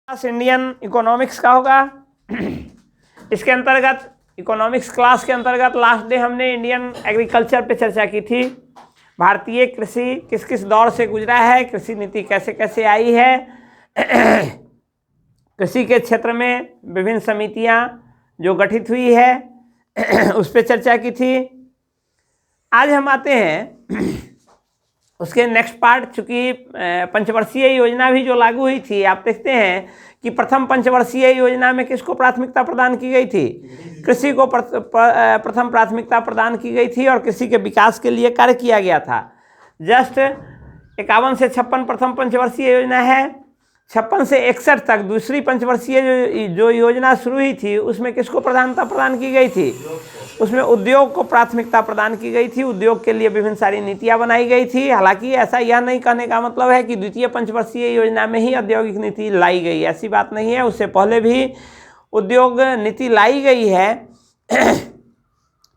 Class Indian economics का होगा। इसके अंतर्गत इकोनॉमिक्स क्लास के अंतर्गत लास्ट डे हमने इंडियन एग्रीकल्चर पे चर्चा की थी। भारतीय कृषि किस किस दौर से गुजरा है, कृषि नीति कैसे कैसे आई है, कृषि के क्षेत्र में विभिन्न समितियां जो गठित हुई है उस पर चर्चा की थी। आज हम आते हैं उसके नेक्स्ट पार्ट। चूंकि पंचवर्षीय योजना भी जो लागू हुई थी, आप देखते हैं कि प्रथम पंचवर्षीय योजना में किसको प्राथमिकता प्रदान की गई थी? कृषि को प्रथम प्राथमिकता प्रदान की गई थी और कृषि के विकास के लिए कार्य किया गया था। जस्ट 51 से 56 प्रथम पंचवर्षीय योजना है, 56 से 61 तक दूसरी पंचवर्षीय जो योजना शुरू हुई थी उसमें किसको प्रधानता प्रदान की गई थी? उसमें उद्योग को प्राथमिकता प्रदान की गई थी। उद्योग के लिए विभिन्न सारी नीतियां बनाई गई थी। हालांकि ऐसा यह नहीं कहने का मतलब है कि द्वितीय पंचवर्षीय योजना में ही औद्योगिक नीति लाई गई, ऐसी बात नहीं है। उससे पहले भी उद्योग नीति लाई गई है।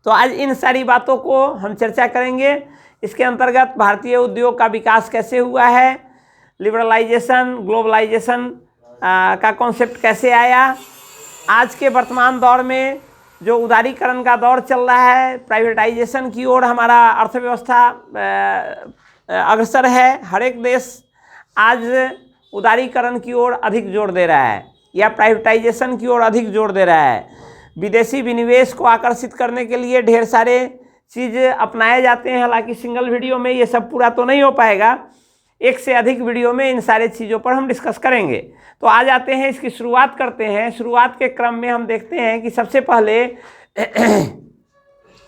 तो आज इन सारी बातों को हम चर्चा करेंगे। इसके अंतर्गत भारतीय उद्योग का विकास कैसे हुआ है, लिबरलाइजेशन, ग्लोबलाइजेशन का कॉन्सेप्ट कैसे आया, आज के वर्तमान दौर में जो उदारीकरण का दौर चल रहा है, प्राइवेटाइजेशन की ओर हमारा अर्थव्यवस्था अग्रसर है। हर एक देश आज उदारीकरण की ओर अधिक जोर दे रहा है या प्राइवेटाइजेशन की ओर अधिक जोर दे रहा है। विदेशी विनिवेश को आकर्षित करने के लिए ढेर सारे चीज़ अपनाए जाते हैं। हालांकि सिंगल वीडियो में ये सब पूरा तो नहीं हो पाएगा, एक से अधिक वीडियो में इन सारे चीज़ों पर हम डिस्कस करेंगे। तो आ जाते हैं, इसकी शुरुआत करते हैं। शुरुआत के क्रम में हम देखते हैं कि सबसे पहले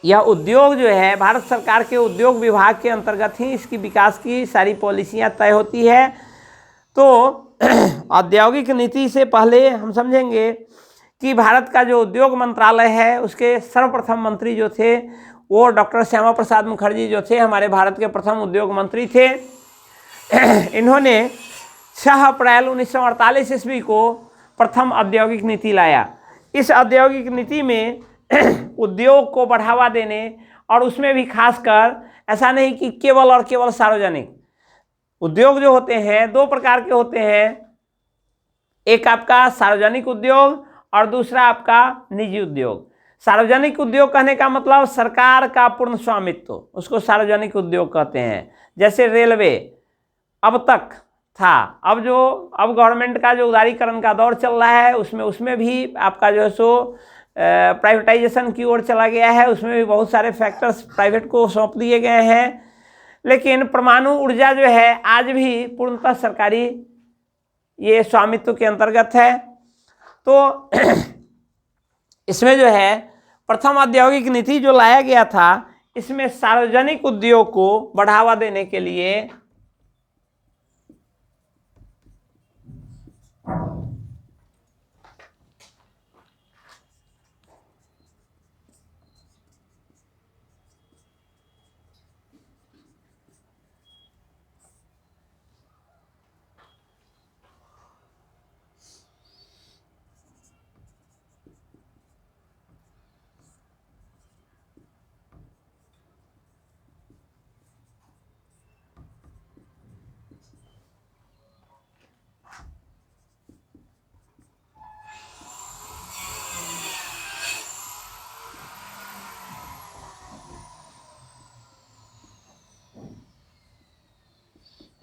यह उद्योग जो है भारत सरकार के उद्योग विभाग के अंतर्गत ही इसकी विकास की सारी पॉलिसियां तय होती है। तो औद्योगिक नीति से पहले हम समझेंगे कि भारत का जो उद्योग मंत्रालय है उसके सर्वप्रथम मंत्री जो थे वो डॉक्टर श्यामा प्रसाद मुखर्जी जो थे, हमारे भारत के प्रथम उद्योग मंत्री थे। इन्होंने 6 अप्रैल 1948 ईस्वी को प्रथम औद्योगिक नीति लाया। इस औद्योगिक नीति में उद्योग को बढ़ावा देने और उसमें भी खासकर ऐसा नहीं कि केवल और केवल सार्वजनिक उद्योग जो होते हैं, 2 प्रकार के होते हैं। एक आपका सार्वजनिक उद्योग और दूसरा आपका निजी उद्योग। सार्वजनिक उद्योग कहने का मतलब सरकार का पूर्ण स्वामित्व, उसको सार्वजनिक उद्योग कहते हैं। जैसे रेलवे अब तक था, अब गवर्नमेंट का जो उदारीकरण का दौर चल रहा है उसमें भी आपका जो है सो प्राइवेटाइजेशन की ओर चला गया है। उसमें भी बहुत सारे फैक्टर्स प्राइवेट को सौंप दिए गए हैं। लेकिन परमाणु ऊर्जा जो है आज भी पूर्णतः सरकारी ये स्वामित्व के अंतर्गत है। तो इसमें जो है प्रथम औद्योगिक नीति जो लाया गया था, इसमें सार्वजनिक उद्योग को बढ़ावा देने के लिए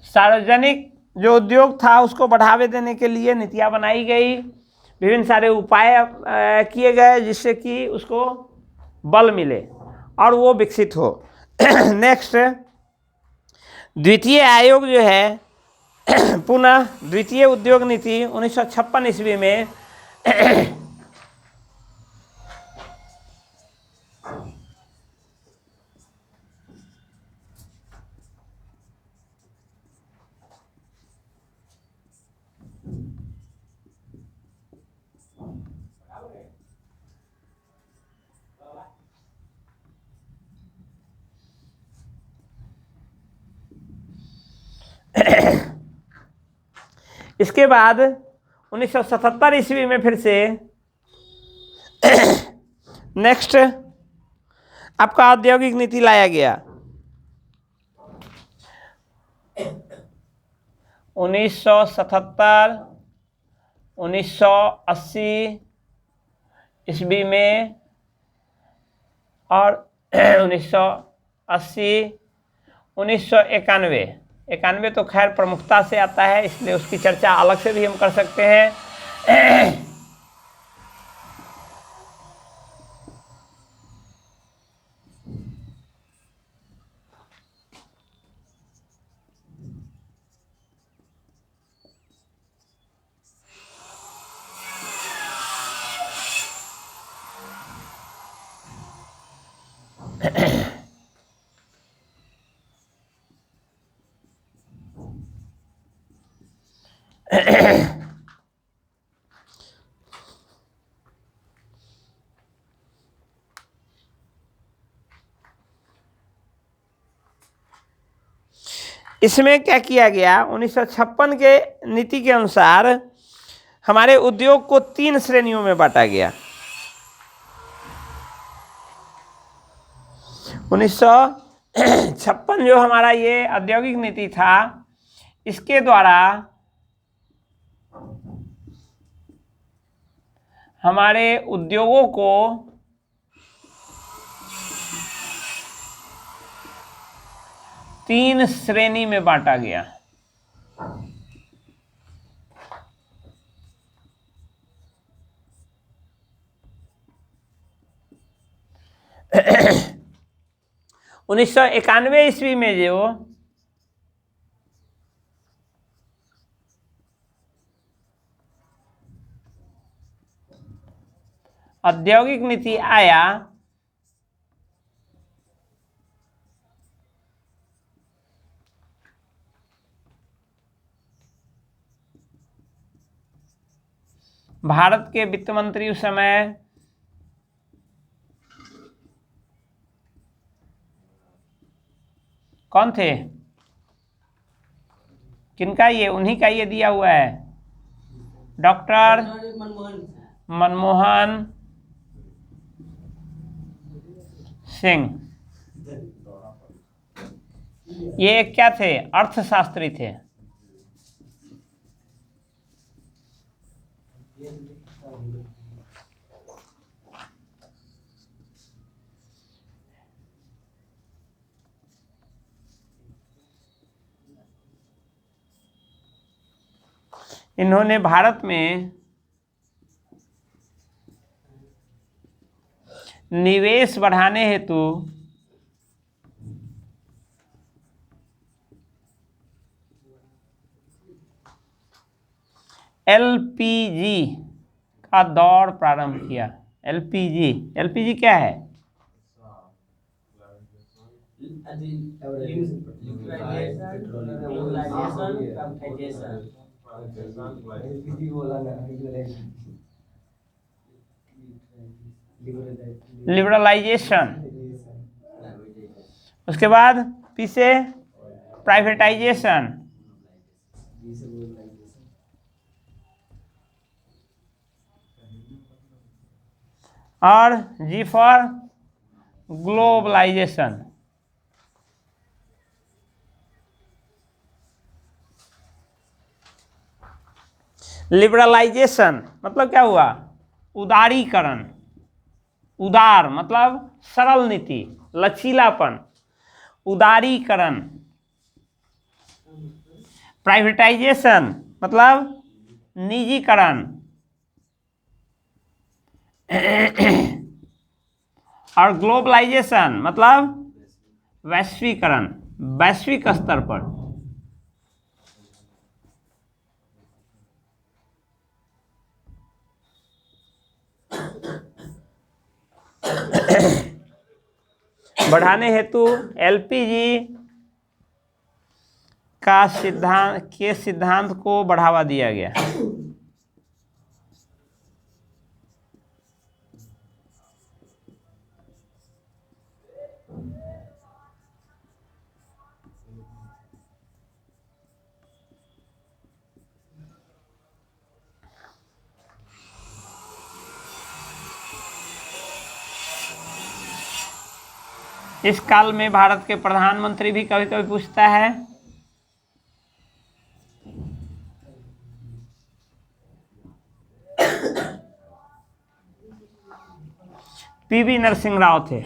सार्वजनिक जो उद्योग था उसको बढ़ावे देने के लिए नीतियां बनाई गई, विभिन्न सारे उपाय किए गए जिससे कि उसको बल मिले और वो विकसित हो। नेक्स्ट, द्वितीय आयोग जो है पुनः द्वितीय उद्योग नीति 1956 ईस्वी में इसके बाद 1977 ईस्वी में फिर से नेक्स्ट आपका औद्योगिक नीति लाया गया। 1977 1980 ईस्वी में और 1980, 1991, 91 तो खैर प्रमुखता से आता है, इसलिए उसकी चर्चा अलग से भी हम कर सकते हैं। इसमें क्या किया गया, 1956 के नीति के अनुसार हमारे उद्योग को 3 श्रेणियों में बांटा गया। 1956 जो हमारा ये औद्योगिक नीति था, इसके द्वारा हमारे उद्योगों को तीन श्रेणी में बांटा गया। उन्नीस सौ 91 ईस्वी में जो औद्योगिक नीति आया, भारत के वित्त मंत्री उस समय कौन थे, किनका, ये उन्हीं का ये दिया हुआ है, डॉक्टर मनमोहन सिंह। ये क्या थे, अर्थशास्त्री थे। इन्होंने भारत में निवेश बढ़ाने हेतु एलपीजी का दौर प्रारंभ किया। एलपीजी, एलपीजी क्या है? लिबरलाइजेशन। उसके बाद पीछे प्राइवेटाइजेशन। और जी फॉर ग्लोबलाइजेशन। लिबरलाइजेशन मतलब क्या हुआ? उदारीकरण। उदार मतलब सरल नीति, लचीलापन, उदारीकरण। प्राइवेटाइजेशन मतलब निजीकरण। और ग्लोबलाइजेशन मतलब वैश्वीकरण, वैश्विक स्तर पर। बढ़ाने हेतु एलपीजी का सिद्धांत को बढ़ावा दिया गया। इस काल में भारत के प्रधानमंत्री भी कभी कभी पूछता है पीवी नरसिंह राव थे।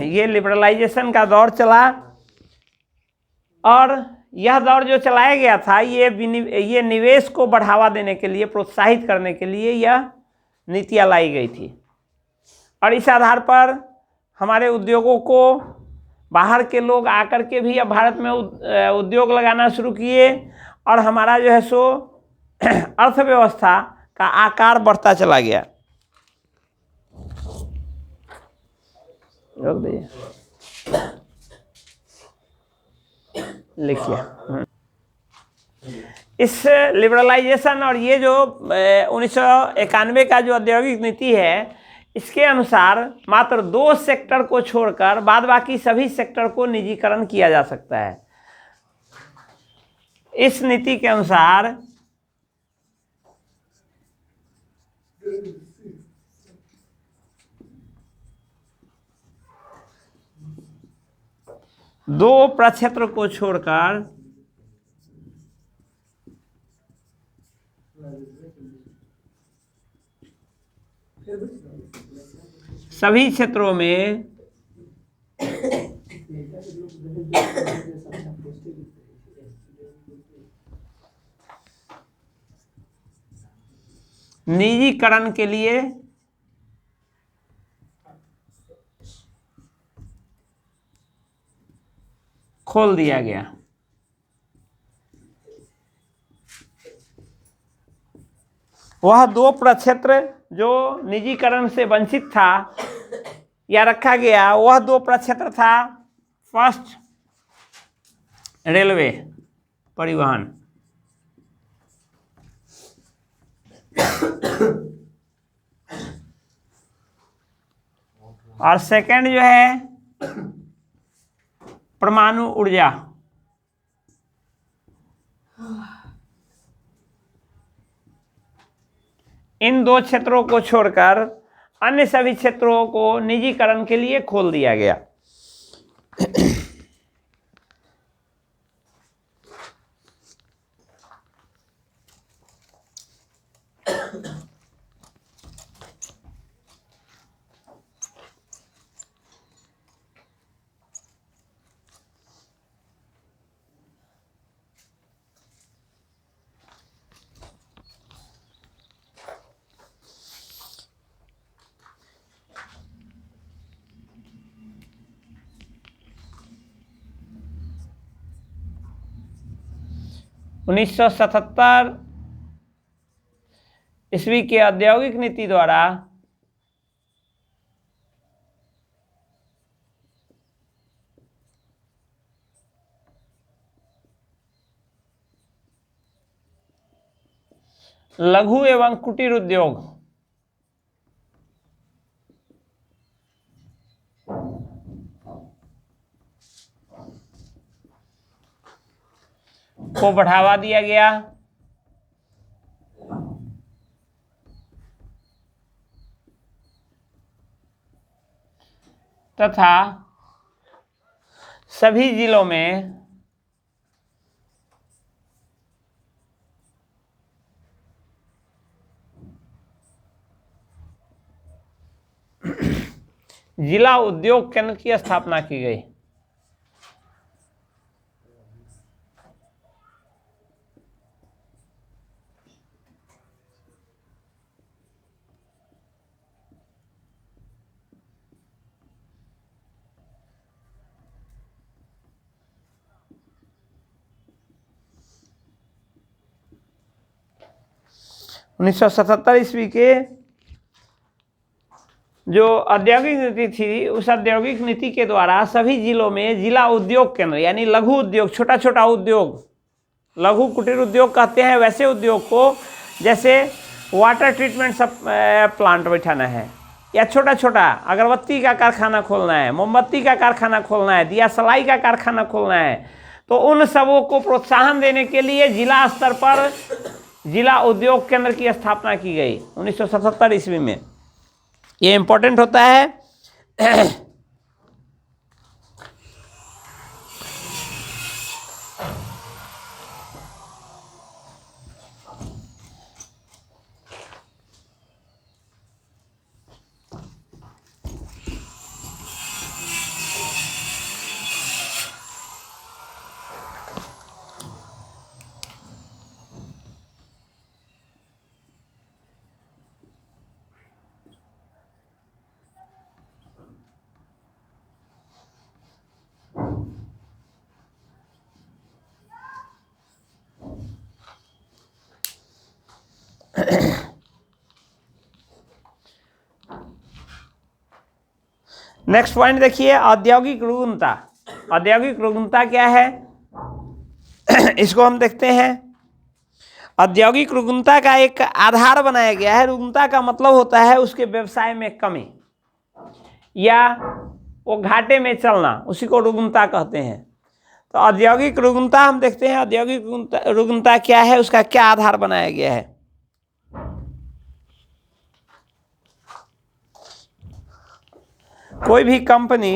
ये लिबरलाइजेशन का दौर चला, और यह दौर जो चलाया गया था ये निवेश को बढ़ावा देने के लिए, प्रोत्साहित करने के लिए यह नीतियाँ लाई गई थी। और इस आधार पर हमारे उद्योगों को बाहर के लोग आकर के भी अब भारत में उद्योग लगाना शुरू किए, और हमारा जो है सो अर्थव्यवस्था का आकार बढ़ता चला गया। रोक दीजिए, लिखिए। इस लिबरलाइजेशन और ये जो 1991 का जो औद्योगिक नीति है, इसके अनुसार मात्र 2 सेक्टर को छोड़कर बाद बाकी सभी सेक्टर को निजीकरण किया जा सकता है। इस नीति के अनुसार दो प्रक्षेत्र को छोड़कर सभी क्षेत्रों में निजीकरण के लिए खोल दिया गया। वह 2 प्रक्षेत्र जो निजीकरण से वंचित था या रखा गया, वह 2 प्रक्षेत्र था। फर्स्ट, रेलवे परिवहन, और सेकंड जो है परमाणु ऊर्जा। इन 2 क्षेत्रों को छोड़कर अन्य सभी क्षेत्रों को निजीकरण के लिए खोल दिया गया। उन्नीस 1977 ईस्वी के औद्योगिक नीति द्वारा लघु एवं कुटीर उद्योग को बढ़ावा दिया गया, तथा सभी जिलों में जिला उद्योग केंद्र की स्थापना की गई। उन्नीस 1977 ईस्वी के जो औद्योगिक नीति थी, उस औद्योगिक नीति के द्वारा सभी जिलों में जिला उद्योग केंद्र यानी लघु उद्योग, छोटा छोटा उद्योग, लघु कुटीर उद्योग कहते हैं वैसे उद्योग को, जैसे वाटर ट्रीटमेंट सब प्लांट बैठाना है, या छोटा छोटा अगरबत्ती का कारखाना खोलना है, मोमबत्ती का कारखाना खोलना है, दिया सलाई का कारखाना खोलना है, तो उन सबों को प्रोत्साहन देने के लिए जिला स्तर पर जिला उद्योग केंद्र की स्थापना की गई 1977 ईस्वी में। ये इंपॉर्टेंट होता है। नेक्स्ट पॉइंट देखिए, औद्योगिक रुग्णता। औद्योगिक रुग्णता क्या है, इसको हम देखते हैं। औद्योगिक रुग्णता का एक आधार बनाया गया है। रुग्णता का मतलब होता है उसके व्यवसाय में कमी या वो घाटे में चलना, उसी को रुग्णता कहते हैं। तो औद्योगिक रुग्णता हम देखते हैं, औद्योगिक रुग्णता क्या है, उसका क्या आधार बनाया गया है। कोई भी कंपनी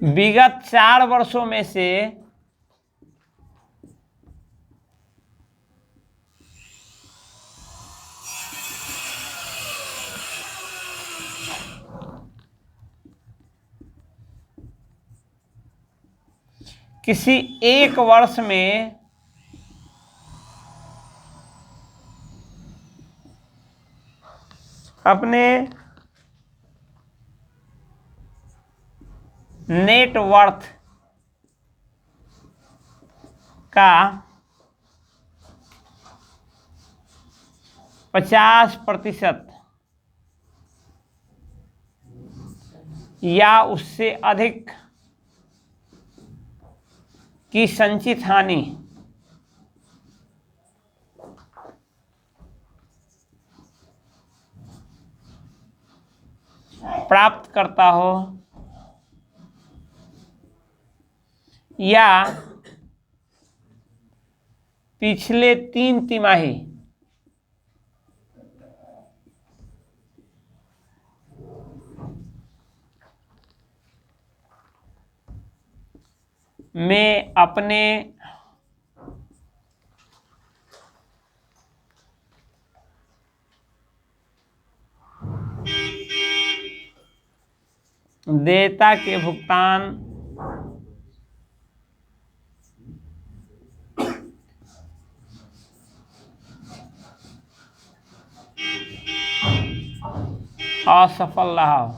विगत 4 वर्षों में से किसी एक वर्ष में अपने नेट वर्थ का 50% या उससे अधिक की संचित हानि प्राप्त करता हो या पिछले 3 तिमाही में अपने देयता के भुगतान असफल रहा हो।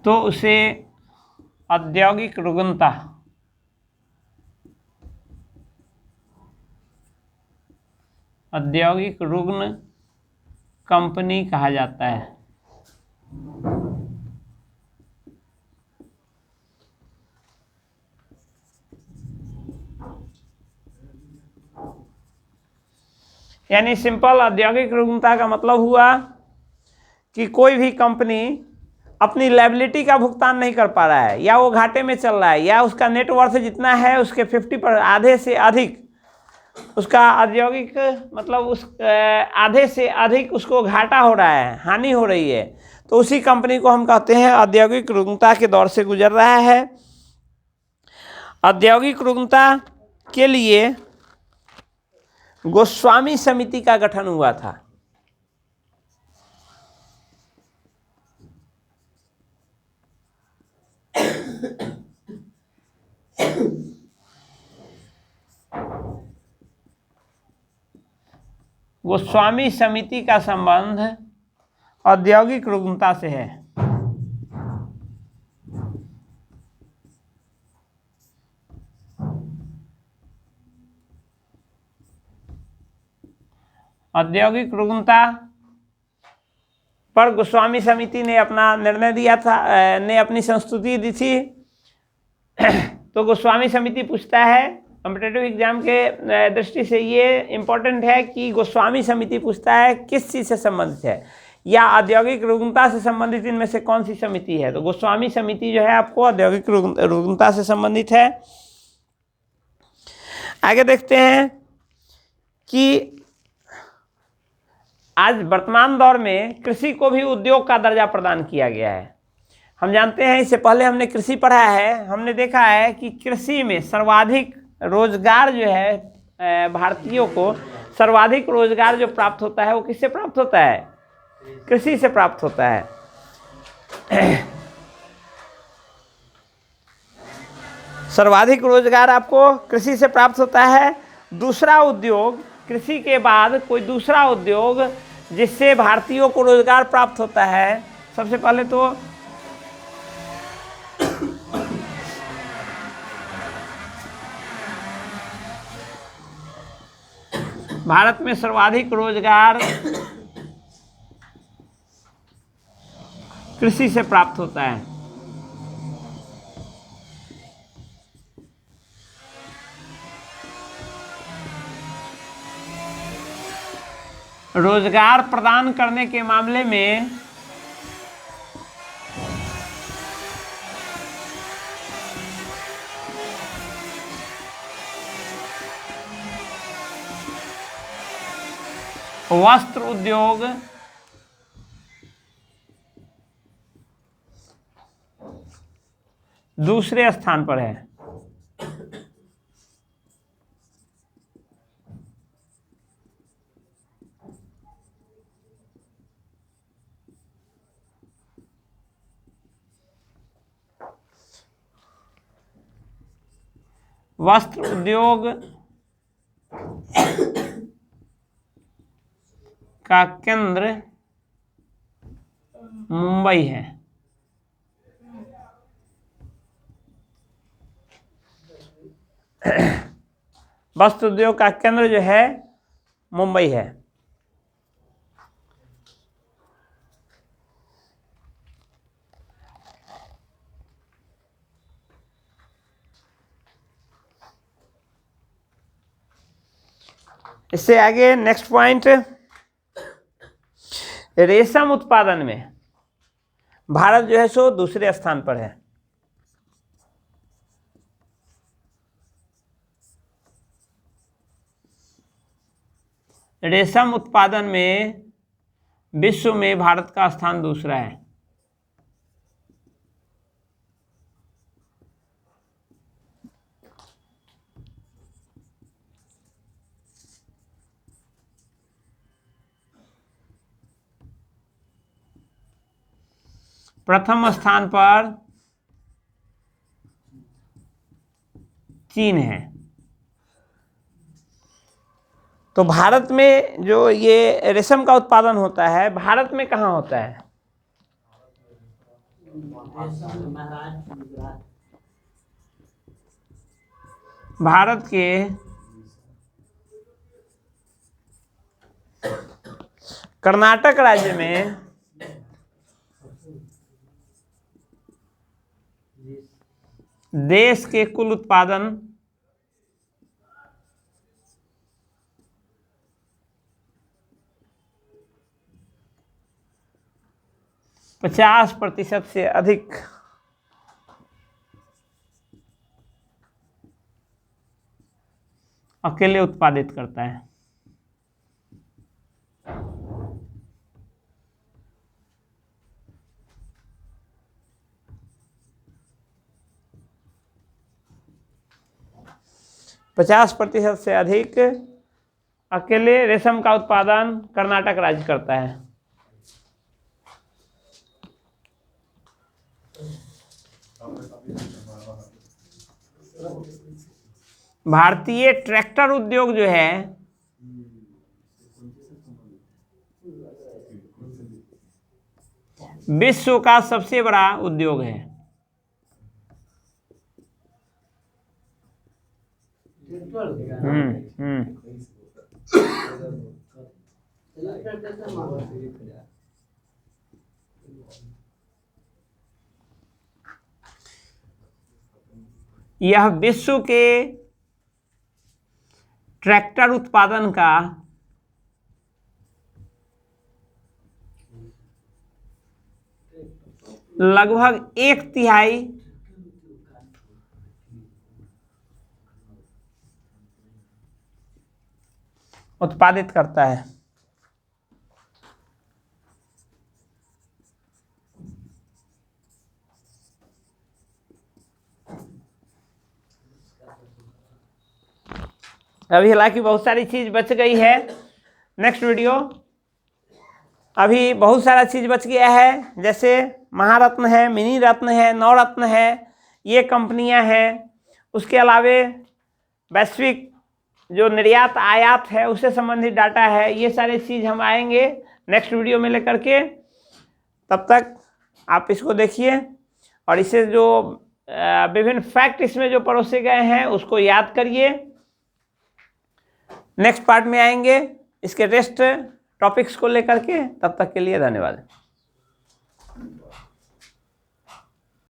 तो उसे औद्योगिक रुग्णता औद्योगिक रुग्ण कंपनी कहा जाता है। यानी सिंपल औद्योगिक रुग्णता का मतलब हुआ कि कोई भी कंपनी अपनी लायबिलिटी का भुगतान नहीं कर पा रहा है, या वो घाटे में चल रहा है, या उसका नेटवर्थ जितना है उसके 50% आधे से अधिक उसका औद्योगिक मतलब उस आधे से अधिक उसको घाटा हो रहा है, हानि हो रही है, तो उसी कंपनी को हम कहते हैं औद्योगिक रुग्णता के दौर से गुजर रहा है। औद्योगिक रुग्णता के लिए गोस्वामी समिति का गठन हुआ था। गोस्वामी समिति का संबंध औद्योगिक रुग्णता से है। औद्योगिक रुग्णता पर गोस्वामी समिति ने अपना निर्णय दिया था, ने अपनी संस्तुति दी थी। तो गोस्वामी समिति पूछता है, कॉम्पिटेटिव एग्जाम के दृष्टि से ये इंपॉर्टेंट है कि गोस्वामी समिति पूछता है किस चीज़ से संबंधित है, या औद्योगिक रुग्णता से संबंधित इनमें से कौन सी समिति है। तो गोस्वामी समिति जो है आपको औद्योगिक रुग्णता से संबंधित है। आगे देखते हैं कि आज वर्तमान दौर में कृषि को भी उद्योग का दर्जा प्रदान किया गया है। हम जानते हैं, इससे पहले हमने कृषि पढ़ा है, हमने देखा है कि कृषि में सर्वाधिक रोजगार जो है, भारतीयों को सर्वाधिक रोजगार जो प्राप्त होता है वो किससे प्राप्त होता है? कृषि से प्राप्त होता है। सर्वाधिक रोजगार आपको कृषि से प्राप्त होता है। दूसरा उद्योग, कृषि के बाद कोई दूसरा उद्योग जिससे भारतीयों को रोजगार प्राप्त होता है, सबसे पहले तो भारत में सर्वाधिक रोजगार कृषि से प्राप्त होता है। रोजगार प्रदान करने के मामले में वस्त्र उद्योग दूसरे स्थान पर है। वस्त्र उद्योग का केंद्र मुंबई है। वस्त्र उद्योग का केंद्र जो है मुंबई है। इससे आगे नेक्स्ट पॉइंट, रेशम उत्पादन में भारत जो है सो दूसरे स्थान पर है। रेशम उत्पादन में विश्व में भारत का स्थान दूसरा है। प्रथम स्थान पर चीन है। तो भारत में जो ये रेशम का उत्पादन होता है, भारत में कहाँ होता है? भारत के कर्नाटक राज्य में देश के कुल उत्पादन 50% से अधिक अकेले उत्पादित करता है। पचास प्रतिशत से अधिक अकेले रेशम का उत्पादन कर्नाटक राज्य करता है। भारतीय ट्रैक्टर उद्योग जो है विश्व का सबसे बड़ा उद्योग है। यह विश्व के ट्रैक्टर उत्पादन का लगभग 1/3 उत्पादित करता है। अभी हालांकि बहुत सारी चीज बच गई है, नेक्स्ट वीडियो। अभी बहुत सारा चीज बच गया है, जैसे महारत्न है, मिनी रत्न है, नवरत्न है, ये कंपनियां हैं। उसके अलावे वैश्विक जो निर्यात आयात है उससे संबंधित डाटा है। ये सारे चीज हम आएंगे नेक्स्ट वीडियो में लेकर के। तब तक आप इसको देखिए और इसे जो विभिन्न फैक्ट इसमें जो परोसे गए हैं उसको याद करिए। नेक्स्ट पार्ट में आएंगे इसके रेस्ट टॉपिक्स को लेकर के। तब तक के लिए धन्यवाद।